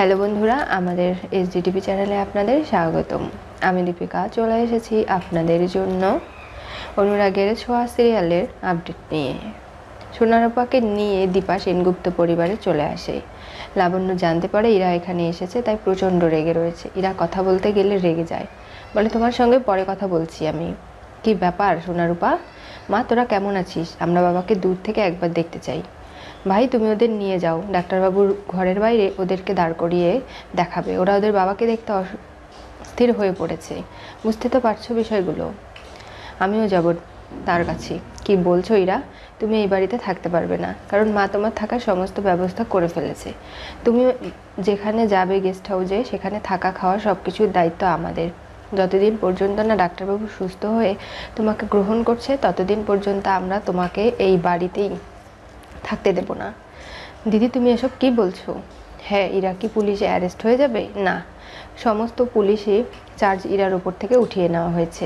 Hello বন্ধুরা, আমাদের SDTV চ্যানেলে আপনাদের স্বাগতম। আমি দীপিকা চলে এসেছি আপনাদের জন্য অনুরাগের ছোঁয়া সিরিয়ালের আপডেট নিয়ে। সোনার আপাকে নিয়ে দীপা সেনগুপ্ত পরিবারে চলে আসে। লাবণ্য জানতে পারে ইরা এখানে এসেছে, তাই প্রচণ্ড রেগে রয়েছে। ইরা কথা বলতে গেলে রেগে যায়, বলে তোমার সঙ্গে পরে কথা বলছি আমি। কি ব্যাপার সোনারূপা? মা তোরা কেমন আছিস? আমরা বাবাকে দূর থেকে একবার দেখতে চাই। ভাই তুমি ওদের নিয়ে যাও, ডাক্তারবাবুর ঘরের বাইরে ওদেরকে দাঁড় করিয়ে দেখাবে। ওরা ওদের বাবাকে দেখতে অস্থির হয়ে পড়েছে, বুঝতে তো পারছো বিষয়গুলো। আমিও যাব তার কাছে। কি বলছো ইরা? তুমি এই বাড়িতে থাকতে পারবে না, কারণ মা তোমার থাকার সমস্ত ব্যবস্থা করে ফেলেছে। তুমি যেখানে যাবে গেস্ট হাউসে, সেখানে থাকা খাওয়া সব কিছুর দায়িত্ব আমাদের। যতদিন পর্যন্ত না ডাক্তারবাবু সুস্থ হয়ে তোমাকে গ্রহণ করছে, ততদিন পর্যন্ত আমরা তোমাকে এই বাড়িতেই থাকতে দেব না। দিদি তুমি এসব কি বলছো? হ্যাঁ, ইরা কি পুলিশে অ্যারেস্ট হয়ে যাবে? না, সমস্ত পুলিশে চার্জ ইরার ওপর থেকে উঠিয়ে নেওয়া হয়েছে।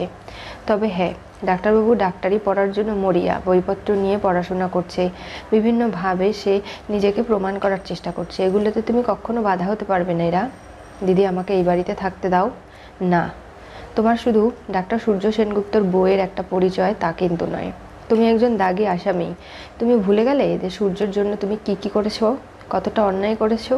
তবে হ্যাঁ, ডাক্তারবাবু ডাক্তারি পড়ার জন্য মরিয়া, বইপত্র নিয়ে পড়াশোনা করছে, বিভিন্নভাবে সে নিজেকে প্রমাণ করার চেষ্টা করছে। এগুলোতে তুমি কখনো বাধা হতে পারবে না ইরা। দিদি আমাকে এই বাড়িতে থাকতে দাও। না, তোমার শুধু ডাক্তার সূর্য সেনগুপ্তর বইয়ের একটা পরিচয় তা কিন্তু নয়, তুমি একজন দাগী আসামি। তুমি ভুলে গেলে যে সূর্যের জন্য তুমি কি করেছো, কতটা অন্যায় করেছো।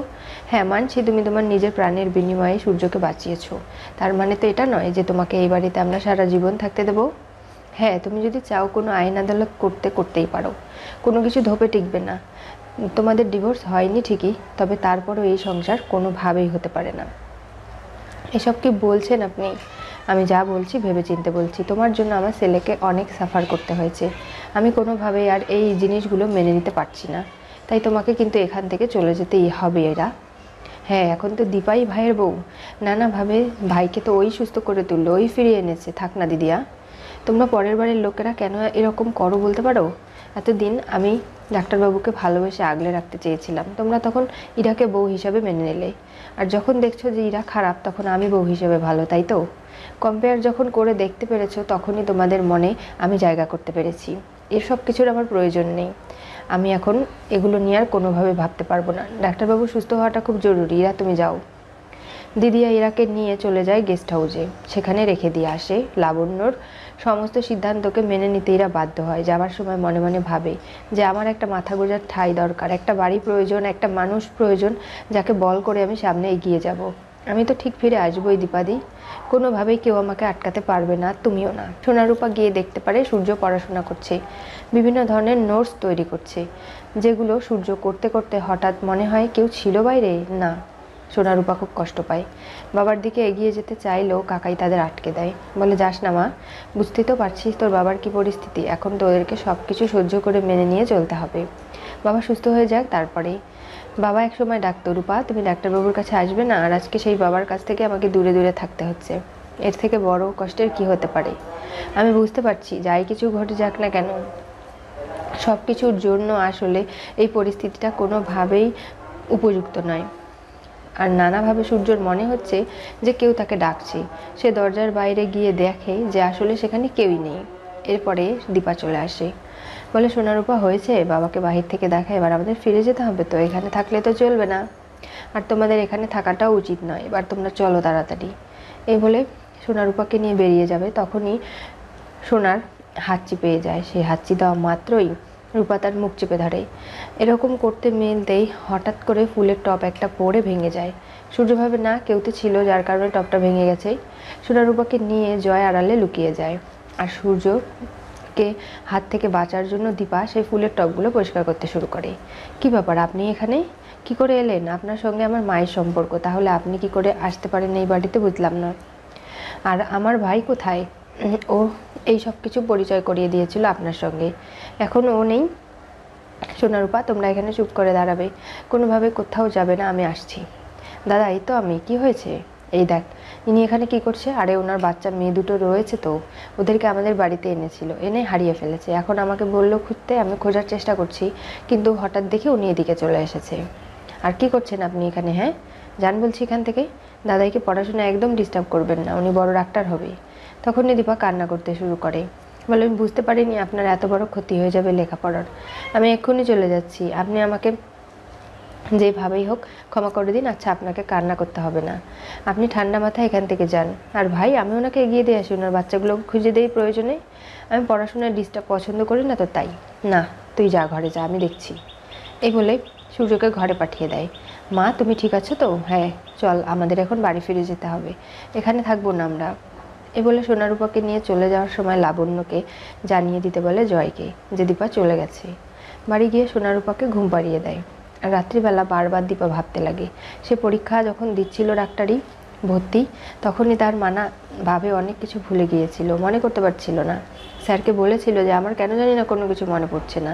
হ্যাঁ মানছি, তুমি তোমার নিজের প্রাণের বিনিময়ে সূর্যকে বাঁচিয়েছো। তার মানে তো এটা নয় যে তোমাকে এই বাড়িতে আমরা সারা জীবন থাকতে দেবো। হ্যাঁ, তুমি যদি চাও কোনো আইন আদালত করতেই পারো, কোনো কিছু ধোপে টিকবে না। তোমাদের ডিভোর্স হয়নি ঠিকই, তবে তারপরও এই সংসার কোনোভাবেই হতে পারে না। এসব কি বলছেন আপনি? আমি যা বলছি ভেবে চিনতে বলছি। তোমার জন্য আমার ছেলেকে অনেক সাফার করতে হয়েছে, আমি কোনোভাবেই আর এই জিনিসগুলো মেনে নিতে পারছি না। তাই তোমাকে কিন্তু এখান থেকে চলে যেতেই হবে এরা। হ্যাঁ, এখন তো দীপাই ভাইয়ের বউ, নানাভাবে ভাইকে তো ওই সুস্থ করে তুললো, ওই ফিরিয়ে এনেছে। থাক না দিদিয়া, তোমরা পরের বাড়ির লোকেরা কেন এরকম করো বলতে পারো? এতদিন আমি ডাক্তারবাবুকে ভালোবেসে আগলে রাখতে চেয়েছিলাম, তোমরা তখন ইরাকে বউ হিসাবে মেনে নিলে। আর যখন দেখছো যে ইরা খারাপ, তখন আমি বউ হিসেবে ভালো, তাই তো? কম্পেয়ার যখন করে দেখতে পেরেছো, তখনই তোমাদের মনে আমি জায়গা করতে পেরেছি। এসব কিছুর আমার প্রয়োজন নেই। আমি এখন এগুলো নিয়ে আর কোনোভাবে ভাবতে পারবো না। ডাক্তারবাবু সুস্থ হওয়াটা খুব জরুরি। ইরা তুমি যাও। দিদিয়া ইরাকে নিয়ে চলে যায় গেস্ট হাউসে, সেখানে রেখে দিয়ে আসে। লাবণ্যর সমস্ত সিদ্ধান্তকে মেনে নিতে ইরা বাধ্য হয়। যাবার সময় মনে মনে ভাবে যে আমার একটা মাথা গোঁজার ঠাঁই দরকার, একটা বাড়ি প্রয়োজন, একটা মানুষ প্রয়োজন যাকে বল করে আমি সামনে এগিয়ে যাব। আমি তো ঠিক ফিরে আসবোই দীপাদি, কোনোভাবেই কেউ আমাকে আটকাতে পারবে না, তুমিও না। সোনারূপা গিয়ে দেখতে পারে সূর্য পড়াশোনা করছে, বিভিন্ন ধরনের নোটস তৈরি করছে, যেগুলো সূর্য করতে করতে হঠাৎ মনে হয় কেউ ছিল বাইরে। না, সোনারূপা খুব কষ্ট পায়। বাবার দিকে এগিয়ে যেতে চাইলেও কাকাই তাদের আটকে দেয়, বলে যাস না মা, বুঝতেই তো পারছিস তোর বাবার কি পরিস্থিতি। এখন তো ওদেরকে সব কিছু সহ্য করে মেনে নিয়ে চলতে হবে। বাবা সুস্থ হয়ে যাক তারপরে। বাবা একসময় ডাকতো, রূপা তুমি ডাক্তারবাবুর কাছে আসবে না, আর আজকে সেই বাবার কাছ থেকে আমাকে দূরে দূরে থাকতে হচ্ছে। এর থেকে বড় কষ্টের কি হতে পারে? আমি বুঝতে পারছি, যাই কিছু ঘটে যাক না কেন, সব কিছুর জন্য আসলে এই পরিস্থিতিটা কোনোভাবেই উপযুক্ত নয়। আর নানাভাবে সূর্যর মনে হচ্ছে যে কেউ তাকে ডাকছে। সে দরজার বাইরে গিয়ে দেখে যে আসলে সেখানে কেউই নেই। এরপরে দীপা চলে আসে, বলে সোনারূপা হয়েছে, বাবাকে বাহির থেকে দেখা, এবার আমাদের ফিরে যেতে হবে তো, এখানে থাকলে তো চলবে না, আর তোমাদের এখানে থাকাটাও উচিত নয়, এবার তোমরা চলো তাড়াতাড়ি। এই বলে সোনারূপাকে নিয়ে বেরিয়ে যাবে। তখনই সোনার হাঁচি পেয়ে যায়। সেই হাঁচি দেওয়া মাত্রই রূপা তার মুখ চেপে ধরে। এরকম করতে মিলতেই হঠাৎ করে ফুলের টপ একটা পড়ে ভেঙে যায়। সূর্য ভাবে না, কেউ তো ছিল যার কারণে টপটা ভেঙে গেছে। সোনা রূপাকে নিয়ে জয় আড়ালে লুকিয়ে যায়, আর সূর্যকে হাত থেকে বাঁচার জন্য দীপা সেই ফুলের টপগুলো পরিষ্কার করতে শুরু করে। কি ব্যাপার, আপনি এখানে কি করে এলেন? আপনার সঙ্গে আমার মায়ের সম্পর্ক, তাহলে আপনি কি করে আসতে পারেন এই বাড়িতে বুঝলাম না। আর আমার ভাই কোথায়? ও এই সব কিছু পরিচয় করিয়ে দিয়েছিল আপনার সঙ্গে, এখন ও নেই। সোনারূপা তোমরা এখানে চুপ করে দাঁড়াবে, কোনোভাবে কোথাও যাবে না, আমি আসছি। দাদা এই তো আমি, কি হয়েছে? এই দেখ ইনি এখানে কি করছে। আরে ওনার বাচ্চা মেয়ে দুটো রয়েছে তো, ওদেরকে আমাদের বাড়িতে এনেছিল, এনে হারিয়ে ফেলেছে। এখন আমাকে বললো খুঁজতে, আমি খোঁজার চেষ্টা করছি, কিন্তু হঠাৎ দেখি উনি এদিকে চলে এসেছে। আর কি করছেন আপনি এখানে? হ্যাঁ যান বলছি এখান থেকে। দাদাইকে পড়াশোনা একদম ডিস্টার্ব করবেন না, উনি বড় ডাক্তার হবে। তখনই দীপা কান্না করতে শুরু করে, বলে আমি বুঝতে পারিনি আপনার এত বড় ক্ষতি হয়ে যাবে লেখাপড়ার। আমি এক্ষুনি চলে যাচ্ছি, আপনি আমাকে যেভাবেই হোক ক্ষমা করে দিন। আচ্ছা, আপনাকে কান্না করতে হবে না, আপনি ঠান্ডা মাথায় এখান থেকে যান। আর ভাই, আমি ওনাকে এগিয়ে দিয়ে আসি, ওনার বাচ্চাগুলোকে খুঁজে দেই প্রয়োজনে। আমি পড়াশোনার ডিস্টার্ব পছন্দ করি না তো তাই। না, তুই যা ঘরে যা, আমি দেখছি। এই বলে সূর্যকে ঘরে পাঠিয়ে দেয়। মা, তুমি ঠিক আছো তো? হ্যাঁ, চল, আমাদের এখন বাড়ি ফিরে যেতে হবে, এখানে থাকবো না আমরা। এ বলে সোনারূপাকে নিয়ে চলে যাওয়ার সময় লাবণ্যকে জানিয়ে দিতে বলে জয়কে যে দীপা চলে গেছে। বাড়ি গিয়ে সোনারূপাকে ঘুম পাড়িয়ে দেয়। আর রাত্রিবেলা বারবার দীপা ভাবতে লাগে, সে পরীক্ষা যখন দিচ্ছিল ডাক্তারি ভর্তি, তখনই তার মানা ভাবে অনেক কিছু ভুলে গিয়েছিল, মনে করতে পারছিল না। স্যারকে বলেছিল যে আমার কেন জানি না কোনো কিছু মনে পড়ছে না,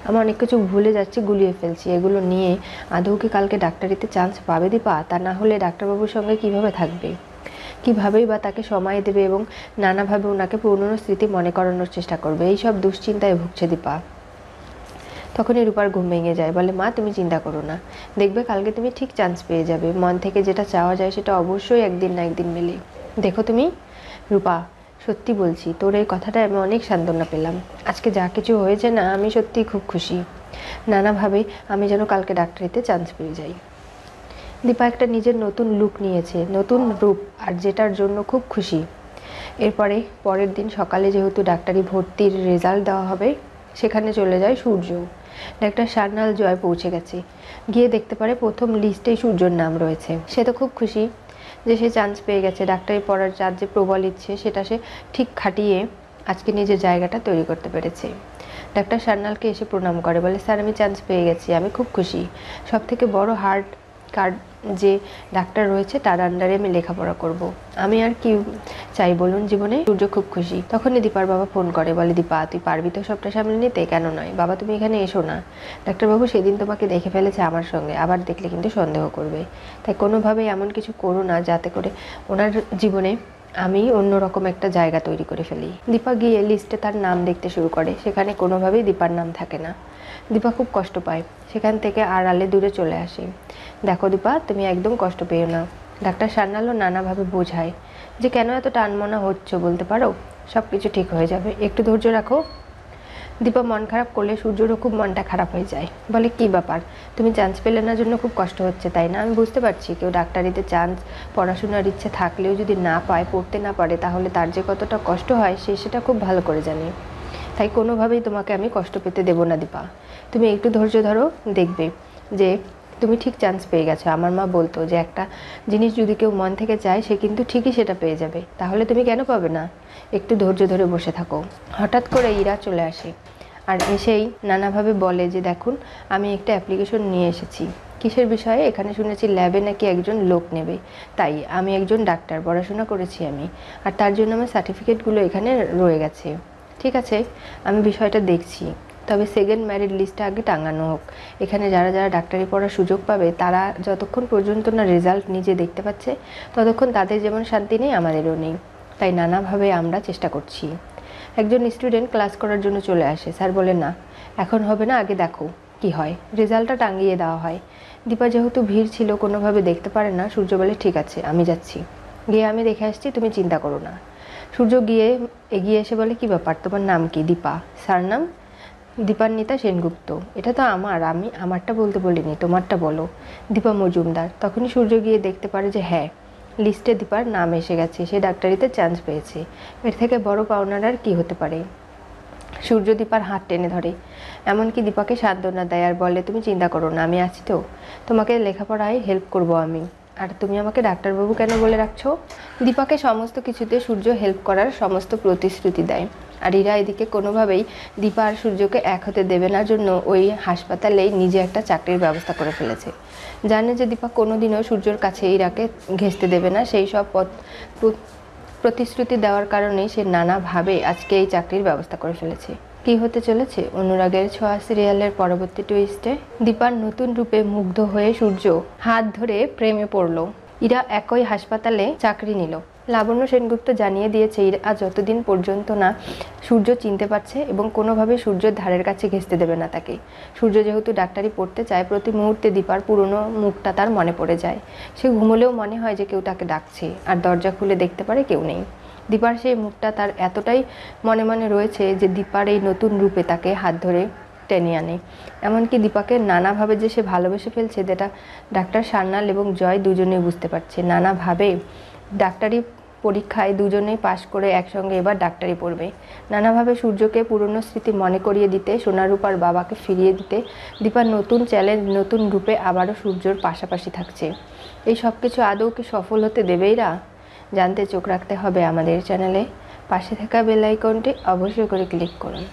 আমার অনেক কিছু ভুলে যাচ্ছি, গুলিয়ে ফেলছি। এগুলো নিয়ে আদৌ কি কালকে ডাক্তারিতে চান্স পাবে দীপা? তা না হলে ডাক্তারবাবুর সঙ্গে কিভাবে থাকবে, কীভাবেই বা তাকে সময় দেবে এবং নানাভাবে ওনাকে পুরনো স্মৃতি মনে করানোর চেষ্টা করবে। এইসব দুশ্চিন্তায় ভুগছে দীপা। তখনই রূপার ঘুম ভেঙে যায়। বলে, মা, তুমি চিন্তা করো না, দেখবে কালকে তুমি ঠিক চান্স পেয়ে যাবে। মন থেকে যেটা চাওয়া যায় সেটা অবশ্যই একদিন না একদিন মেলে। দেখো তুমি রূপা, সত্যি বলছি, তোর এই কথাটা আমি অনেক সান্ত্বনা পেলাম। আজকে যা কিছু হয়েছে না, আমি সত্যিই খুব খুশি। নানাভাবে আমি যেন কালকে ডাক্তারিতে চান্স পেয়ে যাই। দীপা একটা নিজের নতুন লুক নিয়েছে, নতুন রূপ, আর যেটার জন্য খুব খুশি। এরপরে পরের দিন সকালে যেহেতু ডাক্তারি ভর্তির রেজাল্ট দেওয়া হবে, সেখানে চলে যায় সূর্য। ডাক্তার সান্যাল জয় পৌঁছে গেছে। গিয়ে দেখতে পারে প্রথম লিস্টেই সূর্যর নাম রয়েছে। সে তো খুব খুশি যে সে চান্স পেয়ে গেছে। ডাক্তারি পড়ার যার যে প্রবল ইচ্ছে সেটা সে ঠিক খাটিয়ে আজকে নিজের জায়গাটা তৈরি করতে পেরেছে। ডাক্তার সান্যালকে এসে প্রণাম করে, বলে, স্যার, আমি চান্স পেয়ে গেছি, আমি খুব খুশি। সব থেকে বড় হার্ট কার্ড যে ডাক্তার রয়েছে তার আন্ডারে আমি লেখাপড়া করব। আমি আর কি চাই বলুন জীবনে? সূর্য খুব খুশি। তখনই দীপার বাবা ফোন করে, বলে, দীপা, তুই পারবি তো সবটা সামনে নিতে? কেন নয় বাবা, তুমি এখানে এসো না। ডাক্তারবাবু সেদিন তোমাকে দেখে ফেলেছে আমার সঙ্গে, আবার দেখলে কিন্তু সন্দেহ করবে। তাই কোনোভাবেই এমন কিছু করো না যাতে করে ওনার জীবনে আমি অন্যরকম একটা জায়গা তৈরি করে ফেলি। দীপা গিয়ে লিস্টে তার নাম দেখতে শুরু করে। সেখানে কোনোভাবেই দীপার নাম থাকে না। দীপা খুব কষ্ট পায়, সেখান থেকে আড়ালে দূরে চলে আসে। দেখো দীপা, তুমি একদম কষ্ট পেও না। ডাক্তার সান্যালও নানাভাবে বোঝায় যে কেন এত টানমনা হচ্ছ, বলতে পারো? সব কিছু ঠিক হয়ে যাবে, একটু ধৈর্য রাখো। দীপা মন খারাপ করলে সূর্যরও খুব মনটা খারাপ হয়ে যায়। বলে, কি ব্যাপার, তুমি চান্স পেলে না জন্য খুব কষ্ট হচ্ছে তাই না? আমি বুঝতে পারছি, কেউ ডাক্তারিতে চান্স পড়াশোনার ইচ্ছে থাকলেও যদি না পায়, পড়তে না পারে, তাহলে তার যে কতটা কষ্ট হয় সে সেটা খুব ভালো করে জানে। তাই কোনোভাবেই তোমাকে আমি কষ্ট পেতে দেবো না দীপা। তুমি একটু ধৈর্য ধরো, দেখবে যে তুমি ঠিক চান্স পেয়ে গেছো। আমার মা বলতো যে একটা জিনিস যদি কেউ মন থেকে চায় সে কিন্তু ঠিকই সেটা পেয়ে যাবে। তাহলে তুমি কেন পাবে না? একটু ধৈর্য ধরে বসে থাকো। হঠাৎ করে ইরা চলে আসে আর এসেই নানাভাবে বলে যে দেখুন, আমি একটা অ্যাপ্লিকেশন নিয়ে এসেছি। কিসের বিষয়ে? এখানে শুনেছি ল্যাবে নাকি একজন লোক নেবে, তাই আমি একজন ডাক্তার, পড়াশোনা করেছি আমি, আর তার জন্য আমার সার্টিফিকেটগুলো এখানে রয়ে গেছে। ঠিক আছে, আমি বিষয়টা দেখছি, তবে সেকেন্ড ম্যারিট লিস্টটা আগে টাঙানো হোক। এখানে যারা যারা ডাক্তারি পড়ার সুযোগ পাবে তারা যতক্ষণ পর্যন্ত না রেজাল্ট নিজে দেখতে পাচ্ছে ততক্ষণ তাদের যেমন শান্তি নেই, আমাদেরও নেই। তাই নানাভাবে আমরা চেষ্টা করছি। একজন স্টুডেন্ট ক্লাস করার জন্য চলে আসে। স্যার বলে, না এখন হবে না, আগে দেখো কি হয়, রেজাল্টটা টাঙিয়ে দেওয়া হয়। দীপা যেহেতু ভিড় ছিল কোনোভাবে দেখতে পারে না। সূর্য বলে, ঠিক আছে, আমি যাচ্ছি, গিয়ে আমি দেখে আসছি, তুমি চিন্তা করো না। সূর্য গিয়ে এগিয়ে এসে বলে, কি ব্যাপার, তোমার নাম কি? দীপা। স্যার নাম দীপান্বিতা সেনগুপ্ত। এটা তো আমি আমারটা বলতে বলিনি, তোমারটা বলো। দীপা মজুমদার। তখনই সূর্য গিয়ে দেখতে পারে যে হ্যাঁ, লিস্টে দীপার নাম এসে গেছে, সে ডাক্তারিতে চান্স পেয়েছে। এর থেকে বড় পাওনার আর কি হতে পারে? সূর্য দীপার হাত টেনে ধরে, এমনকি দীপাকে সান্ত্বনা দেয় আর বলে, তুমি চিন্তা করো না, আমি আছি তো, তোমাকে লেখাপড়ায় হেল্প করব আমি। আর তুমি আমাকে ডাক্তারবাবু কেন বলে রাখছো? দীপাকে সমস্ত কিছুতে সূর্য হেল্প করার সমস্ত প্রতিশ্রুতি দেয়। আর ইরা এদিকে কোনোভাবেই দীপা আর সূর্যকে এক হতে দেবে না জন্য ওই হাসপাতালেই নিজে একটা চাকরির ব্যবস্থা করে ফেলেছে। জানে যে দীপা কোনোদিনও সূর্যর কাছে ইরাকে ঘেঁষতে দেবে না, সেই সব প্রতিশ্রুতি দেওয়ার কারণেই সে নানাভাবে আজকে এই চাকরির ব্যবস্থা করে ফেলেছে। কি হতে চলেছে অনুরাগের ছোঁয়া সিরিয়ালের পরবর্তী টুইস্টে? দীপার নতুন রূপে মুগ্ধ হয়ে সূর্য হাত ধরে প্রেমে পড়ল। ইরা একই হাসপাতালে চাকরি নিল। লাবণ্য সেনগুপ্ত জানিয়ে দিয়েছে ইরা যতদিন পর্যন্ত না সূর্য চিনতে পারছে এবং কোনোভাবে সূর্যের ধারের কাছে ঘেঁষতে দেবে না তাকে। সূর্য যেহেতু ডাক্তারি পড়তে চায়, প্রতি মুহূর্তে দীপার পুরনো মুখটা তার মনে পড়ে যায়। সে ঘুমোলেও মনে হয় যে কেউ তাকে ডাকছে, আর দরজা খুলে দেখতে পারে কেউ নেই। দীপার সেই মুখটা তার এতটাই মনে মনে রয়েছে যে দীপার এই নতুন রূপে তাকে হাত ধরে টেনে আনে। এমনকি দীপাকে নানাভাবে যে সে ভালোবেসে ফেলছে, যেটা ডাক্তার সান্যাল এবং জয় দুজনেই বুঝতে পারছে। নানাভাবে ডাক্তারি পরীক্ষায় দুজনেই পাশ করে একসঙ্গে এবার ডাক্তারি পড়বে। নানাভাবে সূর্যকে পুরনো স্মৃতি মনে করিয়ে দিতে, সোনারূপার বাবাকে ফিরিয়ে দিতে দীপার নতুন চ্যালেঞ্জ, নতুন রূপে আবারও সূর্যর পাশাপাশি থাকছে। এই সব কিছু আদৌ কি সফল হতে দেবেইরা? জানতে চোখ রাখতে হবে আমাদের চ্যানেলে। পাশে থাকা বেল আইকনটি অবশ্যই করে ক্লিক করুন।